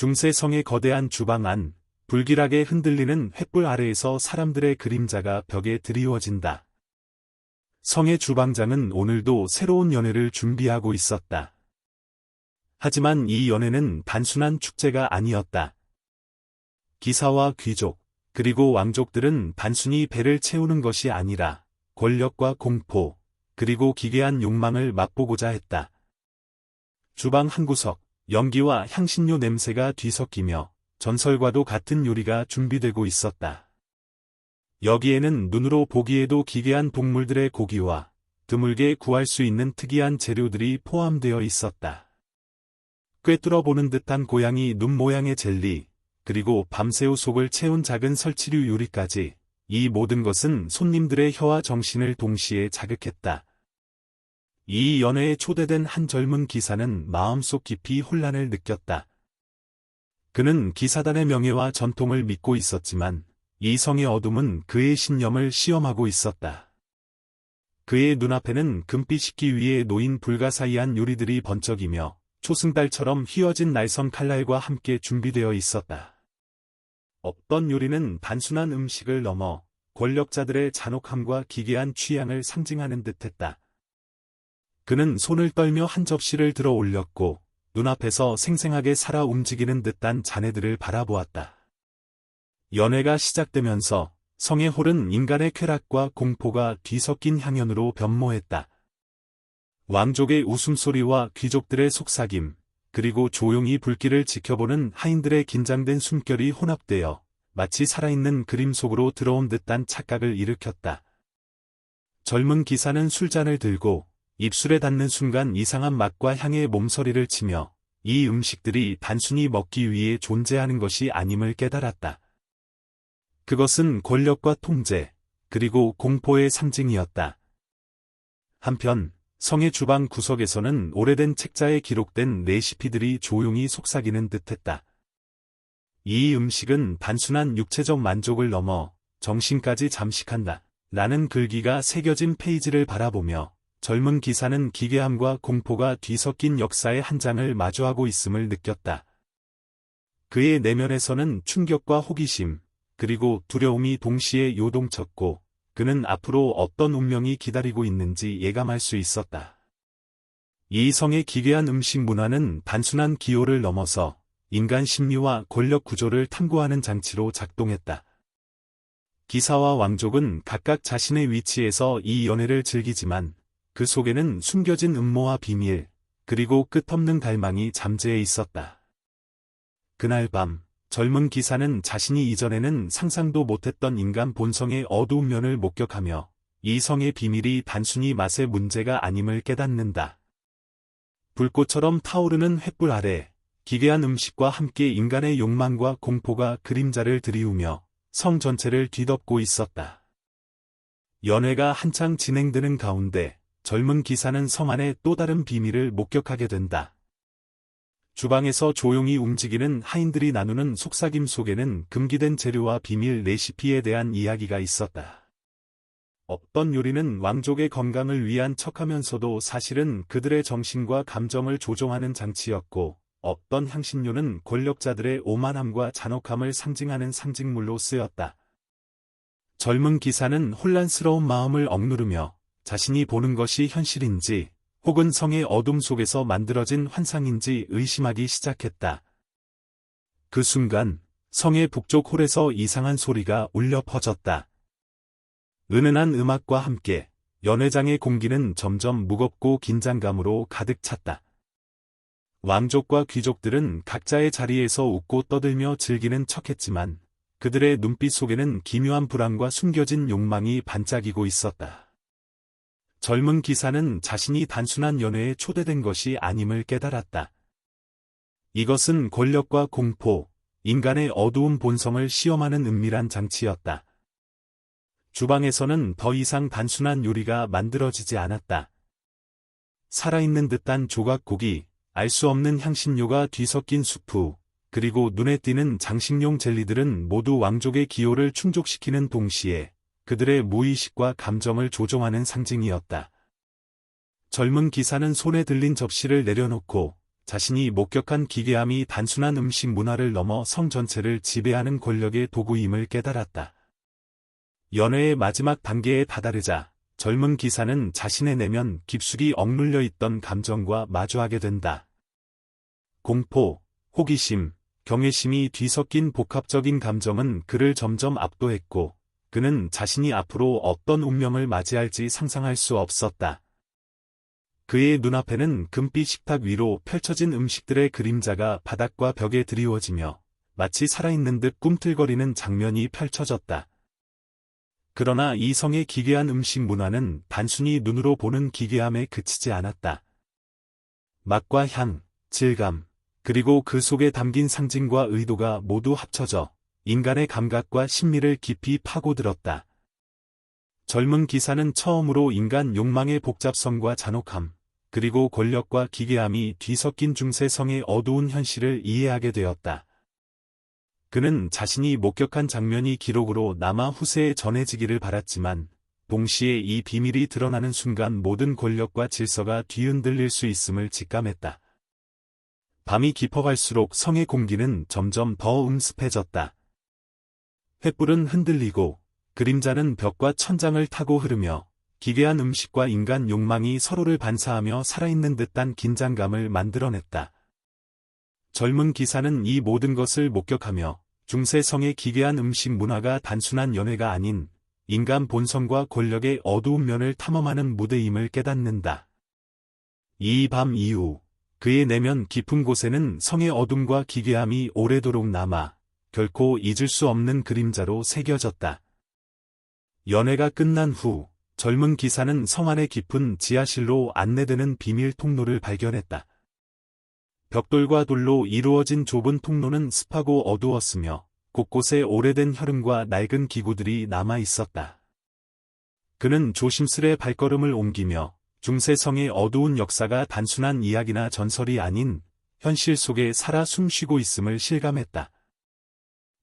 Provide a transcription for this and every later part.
중세성의 거대한 주방 안, 불길하게 흔들리는 횃불 아래에서 사람들의 그림자가 벽에 드리워진다. 성의 주방장은 오늘도 새로운 연회를 준비하고 있었다. 하지만 이 연회는 단순한 축제가 아니었다. 기사와 귀족, 그리고 왕족들은 단순히 배를 채우는 것이 아니라 권력과 공포, 그리고 기괴한 욕망을 맛보고자 했다. 주방 한 구석, 연기와 향신료 냄새가 뒤섞이며 전설과도 같은 요리가 준비되고 있었다. 여기에는 눈으로 보기에도 기괴한 동물들의 고기와 드물게 구할 수 있는 특이한 재료들이 포함되어 있었다. 꿰뚫어 보는 듯한 고양이 눈 모양의 젤리, 그리고 밤새우 속을 채운 작은 설치류 요리까지, 이 모든 것은 손님들의 혀와 정신을 동시에 자극했다. 이 연회에 초대된 한 젊은 기사는 마음속 깊이 혼란을 느꼈다. 그는 기사단의 명예와 전통을 믿고 있었지만 이 성의 어둠은 그의 신념을 시험하고 있었다. 그의 눈앞에는 금빛 식기 위에 놓인 불가사의한 요리들이 번쩍이며 초승달처럼 휘어진 날선 칼날과 함께 준비되어 있었다. 어떤 요리는 단순한 음식을 넘어 권력자들의 잔혹함과 기괴한 취향을 상징하는 듯했다. 그는 손을 떨며 한 접시를 들어 올렸고 눈앞에서 생생하게 살아 움직이는 듯한 잔해들을 바라보았다. 연회가 시작되면서 성의 홀은 인간의 쾌락과 공포가 뒤섞인 향연으로 변모했다. 왕족의 웃음소리와 귀족들의 속삭임, 그리고 조용히 불길을 지켜보는 하인들의 긴장된 숨결이 혼합되어 마치 살아있는 그림 속으로 들어온 듯한 착각을 일으켰다. 젊은 기사는 술잔을 들고 입술에 닿는 순간 이상한 맛과 향의 몸서리를 치며 이 음식들이 단순히 먹기 위해 존재하는 것이 아님을 깨달았다. 그것은 권력과 통제, 그리고 공포의 상징이었다. 한편 성의 주방 구석에서는 오래된 책자에 기록된 레시피들이 조용히 속삭이는 듯했다. 이 음식은 단순한 육체적 만족을 넘어 정신까지 잠식한다. 라는 글귀가 새겨진 페이지를 바라보며 젊은 기사는 기괴함과 공포가 뒤섞인 역사의 한 장을 마주하고 있음을 느꼈다. 그의 내면에서는 충격과 호기심, 그리고 두려움이 동시에 요동쳤고, 그는 앞으로 어떤 운명이 기다리고 있는지 예감할 수 있었다. 이 성의 기괴한 음식 문화는 단순한 기호를 넘어서 인간 심리와 권력 구조를 탐구하는 장치로 작동했다. 기사와 왕족은 각각 자신의 위치에서 이 연회를 즐기지만 그 속에는 숨겨진 음모와 비밀, 그리고 끝없는 갈망이 잠재해 있었다. 그날 밤, 젊은 기사는 자신이 이전에는 상상도 못했던 인간 본성의 어두운 면을 목격하며 이 성의 비밀이 단순히 맛의 문제가 아님을 깨닫는다. 불꽃처럼 타오르는 횃불 아래, 기괴한 음식과 함께 인간의 욕망과 공포가 그림자를 드리우며 성 전체를 뒤덮고 있었다. 연회가 한창 진행되는 가운데 젊은 기사는 성 안의 또 다른 비밀을 목격하게 된다. 주방에서 조용히 움직이는 하인들이 나누는 속삭임 속에는 금기된 재료와 비밀 레시피에 대한 이야기가 있었다. 어떤 요리는 왕족의 건강을 위한 척하면서도 사실은 그들의 정신과 감정을 조종하는 장치였고, 어떤 향신료는 권력자들의 오만함과 잔혹함을 상징하는 상징물로 쓰였다. 젊은 기사는 혼란스러운 마음을 억누르며 자신이 보는 것이 현실인지 혹은 성의 어둠 속에서 만들어진 환상인지 의심하기 시작했다. 그 순간 성의 북쪽 홀에서 이상한 소리가 울려 퍼졌다. 은은한 음악과 함께 연회장의 공기는 점점 무겁고 긴장감으로 가득 찼다. 왕족과 귀족들은 각자의 자리에서 웃고 떠들며 즐기는 척했지만 그들의 눈빛 속에는 기묘한 불안과 숨겨진 욕망이 반짝이고 있었다. 젊은 기사는 자신이 단순한 연회에 초대된 것이 아님을 깨달았다. 이것은 권력과 공포, 인간의 어두운 본성을 시험하는 은밀한 장치였다. 주방에서는 더 이상 단순한 요리가 만들어지지 않았다. 살아있는 듯한 조각 고기, 알 수 없는 향신료가 뒤섞인 수프, 그리고 눈에 띄는 장식용 젤리들은 모두 왕족의 기호를 충족시키는 동시에 그들의 무의식과 감정을 조종하는 상징이었다. 젊은 기사는 손에 들린 접시를 내려놓고 자신이 목격한 기괴함이 단순한 음식 문화를 넘어 성 전체를 지배하는 권력의 도구임을 깨달았다. 연애의 마지막 단계에 다다르자 젊은 기사는 자신의 내면 깊숙이 억눌려 있던 감정과 마주하게 된다. 공포, 호기심, 경외심이 뒤섞인 복합적인 감정은 그를 점점 압도했고, 그는 자신이 앞으로 어떤 운명을 맞이할지 상상할 수 없었다. 그의 눈앞에는 금빛 식탁 위로 펼쳐진 음식들의 그림자가 바닥과 벽에 드리워지며 마치 살아있는 듯 꿈틀거리는 장면이 펼쳐졌다. 그러나 이 성의 기괴한 음식 문화는 단순히 눈으로 보는 기괴함에 그치지 않았다. 맛과 향, 질감, 그리고 그 속에 담긴 상징과 의도가 모두 합쳐져 인간의 감각과 심리를 깊이 파고들었다. 젊은 기사는 처음으로 인간 욕망의 복잡성과 잔혹함, 그리고 권력과 기괴함이 뒤섞인 중세성의 어두운 현실을 이해하게 되었다. 그는 자신이 목격한 장면이 기록으로 남아 후세에 전해지기를 바랐지만, 동시에 이 비밀이 드러나는 순간 모든 권력과 질서가 뒤흔들릴 수 있음을 직감했다. 밤이 깊어갈수록 성의 공기는 점점 더 음습해졌다. 횃불은 흔들리고, 그림자는 벽과 천장을 타고 흐르며, 기괴한 음식과 인간 욕망이 서로를 반사하며 살아있는 듯한 긴장감을 만들어냈다. 젊은 기사는 이 모든 것을 목격하며 중세성의 기괴한 음식 문화가 단순한 연회가 아닌 인간 본성과 권력의 어두운 면을 탐험하는 무대임을 깨닫는다. 이 밤 이후 그의 내면 깊은 곳에는 성의 어둠과 기괴함이 오래도록 남아 결코 잊을 수 없는 그림자로 새겨졌다. 연회가 끝난 후 젊은 기사는 성 안의 깊은 지하실로 안내되는 비밀 통로를 발견했다. 벽돌과 돌로 이루어진 좁은 통로는 습하고 어두웠으며 곳곳에 오래된 혈흔과 낡은 기구들이 남아 있었다. 그는 조심스레 발걸음을 옮기며 중세성의 어두운 역사가 단순한 이야기나 전설이 아닌 현실 속에 살아 숨쉬고 있음을 실감했다.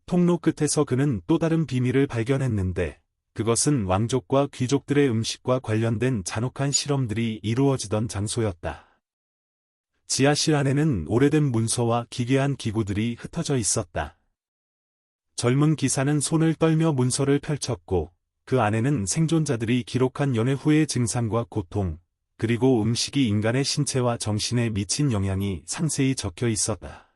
통로 끝에서 그는 또 다른 비밀을 발견했는데 그것은 왕족과 귀족들의 음식과 관련된 잔혹한 실험들이 이루어지던 장소였다. 지하실 안에는 오래된 문서와 기괴한 기구들이 흩어져 있었다. 젊은 기사는 손을 떨며 문서를 펼쳤고 그 안에는 생존자들이 기록한 연회 후의 증상과 고통, 그리고 음식이 인간의 신체와 정신에 미친 영향이 상세히 적혀 있었다.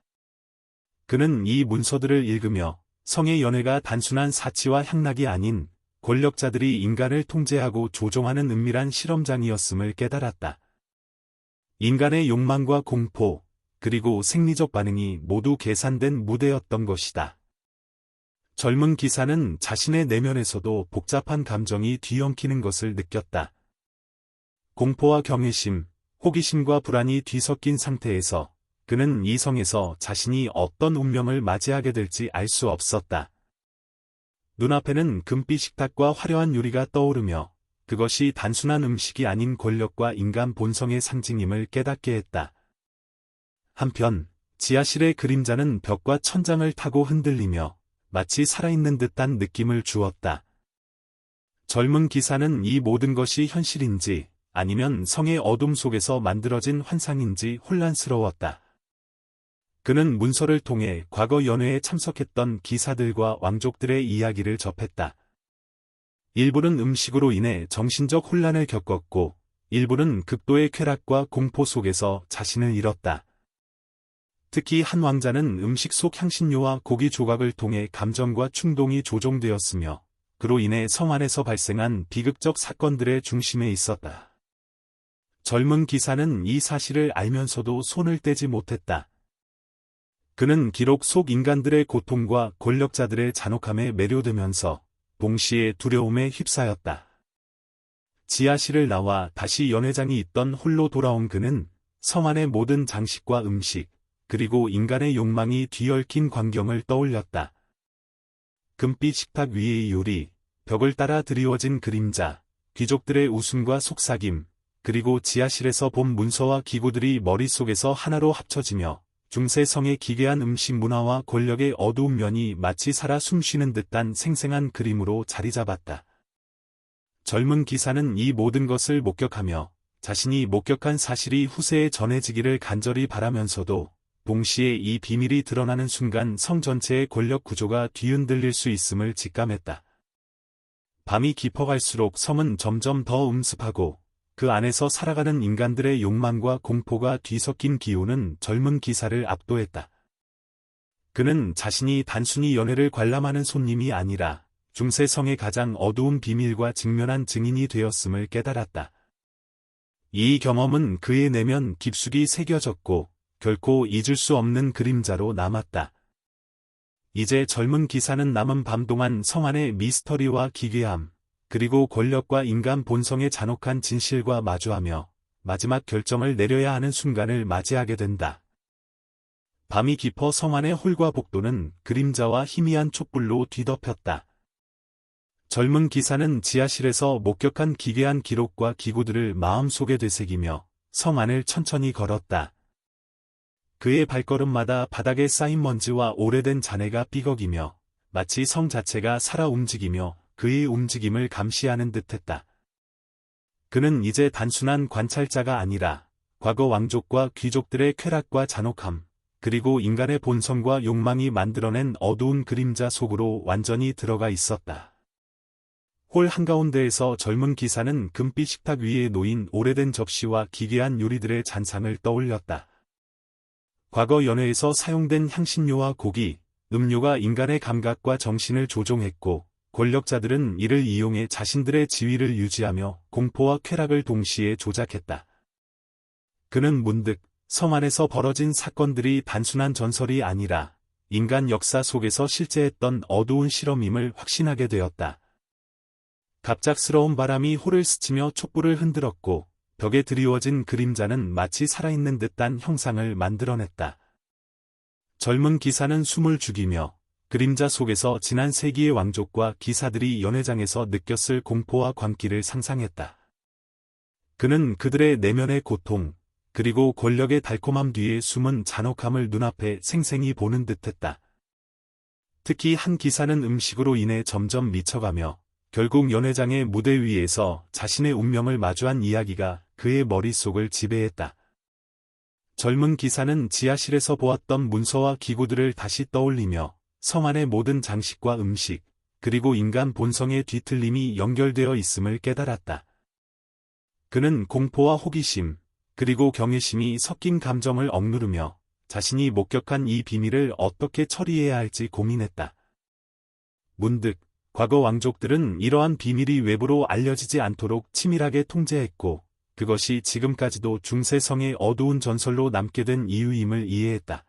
그는 이 문서들을 읽으며 성의 연회가 단순한 사치와 향락이 아닌 권력자들이 인간을 통제하고 조종하는 은밀한 실험장이었음을 깨달았다. 인간의 욕망과 공포, 그리고 생리적 반응이 모두 계산된 무대였던 것이다. 젊은 기사는 자신의 내면에서도 복잡한 감정이 뒤엉키는 것을 느꼈다. 공포와 경외심, 호기심과 불안이 뒤섞인 상태에서 그는 이 성에서 자신이 어떤 운명을 맞이하게 될지 알 수 없었다. 눈앞에는 금빛 식탁과 화려한 요리가 떠오르며 그것이 단순한 음식이 아닌 권력과 인간 본성의 상징임을 깨닫게 했다. 한편 지하실의 그림자는 벽과 천장을 타고 흔들리며 마치 살아있는 듯한 느낌을 주었다. 젊은 기사는 이 모든 것이 현실인지 아니면 성의 어둠 속에서 만들어진 환상인지 혼란스러웠다. 그는 문서를 통해 과거 연회에 참석했던 기사들과 왕족들의 이야기를 접했다. 일부는 음식으로 인해 정신적 혼란을 겪었고, 일부는 극도의 쾌락과 공포 속에서 자신을 잃었다. 특히 한 왕자는 음식 속 향신료와 고기 조각을 통해 감정과 충동이 조종되었으며, 그로 인해 성 안에서 발생한 비극적 사건들의 중심에 있었다. 젊은 기사는 이 사실을 알면서도 손을 떼지 못했다. 그는 기록 속 인간들의 고통과 권력자들의 잔혹함에 매료되면서 동시에 두려움에 휩싸였다. 지하실을 나와 다시 연회장이 있던 홀로 돌아온 그는 성 안의 모든 장식과 음식, 그리고 인간의 욕망이 뒤얽힌 광경을 떠올렸다. 금빛 식탁 위의 요리, 벽을 따라 드리워진 그림자, 귀족들의 웃음과 속삭임, 그리고 지하실에서 본 문서와 기구들이 머릿속에서 하나로 합쳐지며 중세성의 기괴한 음식 문화와 권력의 어두운 면이 마치 살아 숨쉬는 듯한 생생한 그림으로 자리 잡았다. 젊은 기사는 이 모든 것을 목격하며 자신이 목격한 사실이 후세에 전해지기를 간절히 바라면서도 동시에 이 비밀이 드러나는 순간 성 전체의 권력 구조가 뒤흔들릴 수 있음을 직감했다. 밤이 깊어갈수록 성은 점점 더 음습하고 그 안에서 살아가는 인간들의 욕망과 공포가 뒤섞인 기운은 젊은 기사를 압도했다. 그는 자신이 단순히 연회를 관람하는 손님이 아니라 중세성의 가장 어두운 비밀과 직면한 증인이 되었음을 깨달았다. 이 경험은 그의 내면 깊숙이 새겨졌고 결코 잊을 수 없는 그림자로 남았다. 이제 젊은 기사는 남은 밤 동안 성 안의 미스터리와 기괴함, 그리고 권력과 인간 본성의 잔혹한 진실과 마주하며 마지막 결정을 내려야 하는 순간을 맞이하게 된다. 밤이 깊어 성 안의 홀과 복도는 그림자와 희미한 촛불로 뒤덮였다. 젊은 기사는 지하실에서 목격한 기괴한 기록과 기구들을 마음속에 되새기며 성 안을 천천히 걸었다. 그의 발걸음마다 바닥에 쌓인 먼지와 오래된 잔해가 삐걱이며 마치 성 자체가 살아 움직이며 그의 움직임을 감시하는 듯했다. 그는 이제 단순한 관찰자가 아니라 과거 왕족과 귀족들의 쾌락과 잔혹함, 그리고 인간의 본성과 욕망이 만들어낸 어두운 그림자 속으로 완전히 들어가 있었다. 홀 한가운데에서 젊은 기사는 금빛 식탁 위에 놓인 오래된 접시와 기괴한 요리들의 잔상을 떠올렸다. 과거 연회에서 사용된 향신료와 고기, 음료가 인간의 감각과 정신을 조종했고 권력자들은 이를 이용해 자신들의 지위를 유지하며 공포와 쾌락을 동시에 조작했다. 그는 문득 성 안에서 벌어진 사건들이 단순한 전설이 아니라 인간 역사 속에서 실제했던 어두운 실험임을 확신하게 되었다. 갑작스러운 바람이 홀을 스치며 촛불을 흔들었고 벽에 드리워진 그림자는 마치 살아있는 듯한 형상을 만들어냈다. 젊은 기사는 숨을 죽이며 그림자 속에서 지난 세기의 왕족과 기사들이 연회장에서 느꼈을 공포와 광기를 상상했다. 그는 그들의 내면의 고통, 그리고 권력의 달콤함 뒤에 숨은 잔혹함을 눈앞에 생생히 보는 듯했다. 특히 한 기사는 음식으로 인해 점점 미쳐가며 결국 연회장의 무대 위에서 자신의 운명을 마주한 이야기가 그의 머릿속을 지배했다. 젊은 기사는 지하실에서 보았던 문서와 기구들을 다시 떠올리며 성 안의 모든 장식과 음식, 그리고 인간 본성의 뒤틀림이 연결되어 있음을 깨달았다. 그는 공포와 호기심, 그리고 경외심이 섞인 감정을 억누르며 자신이 목격한 이 비밀을 어떻게 처리해야 할지 고민했다. 문득 과거 왕족들은 이러한 비밀이 외부로 알려지지 않도록 치밀하게 통제했고 그것이 지금까지도 중세성의 어두운 전설로 남게 된 이유임을 이해했다.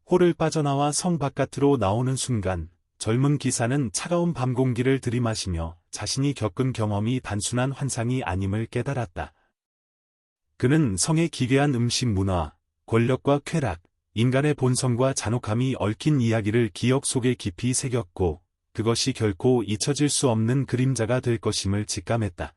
홀을 빠져나와 성 바깥으로 나오는 순간 젊은 기사는 차가운 밤 공기를 들이마시며 자신이 겪은 경험이 단순한 환상이 아님을 깨달았다. 그는 성의 기괴한 음식 문화, 권력과 쾌락, 인간의 본성과 잔혹함이 얽힌 이야기를 기억 속에 깊이 새겼고 그것이 결코 잊혀질 수 없는 그림자가 될 것임을 직감했다.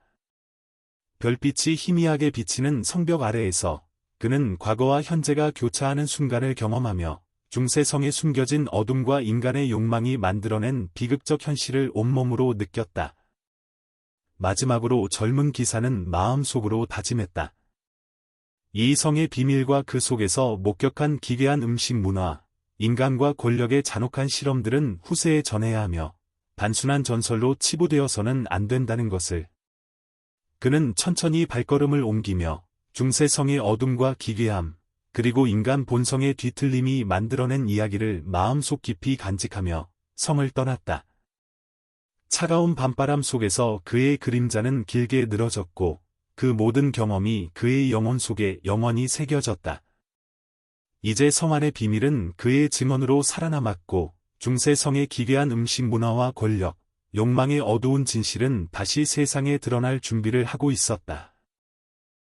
별빛이 희미하게 비치는 성벽 아래에서 그는 과거와 현재가 교차하는 순간을 경험하며 중세성에 숨겨진 어둠과 인간의 욕망이 만들어낸 비극적 현실을 온몸으로 느꼈다. 마지막으로 젊은 기사는 마음속으로 다짐했다. 이 성의 비밀과 그 속에서 목격한 기괴한 음식 문화, 인간과 권력의 잔혹한 실험들은 후세에 전해야 하며 단순한 전설로 치부되어서는 안 된다는 것을. 그는 천천히 발걸음을 옮기며 중세성의 어둠과 기괴함, 그리고 인간 본성의 뒤틀림이 만들어낸 이야기를 마음속 깊이 간직하며 성을 떠났다. 차가운 밤바람 속에서 그의 그림자는 길게 늘어졌고 그 모든 경험이 그의 영혼 속에 영원히 새겨졌다. 이제 성 안의 비밀은 그의 증언으로 살아남았고 중세성의 기괴한 음식 문화와 권력, 욕망의 어두운 진실은 다시 세상에 드러날 준비를 하고 있었다.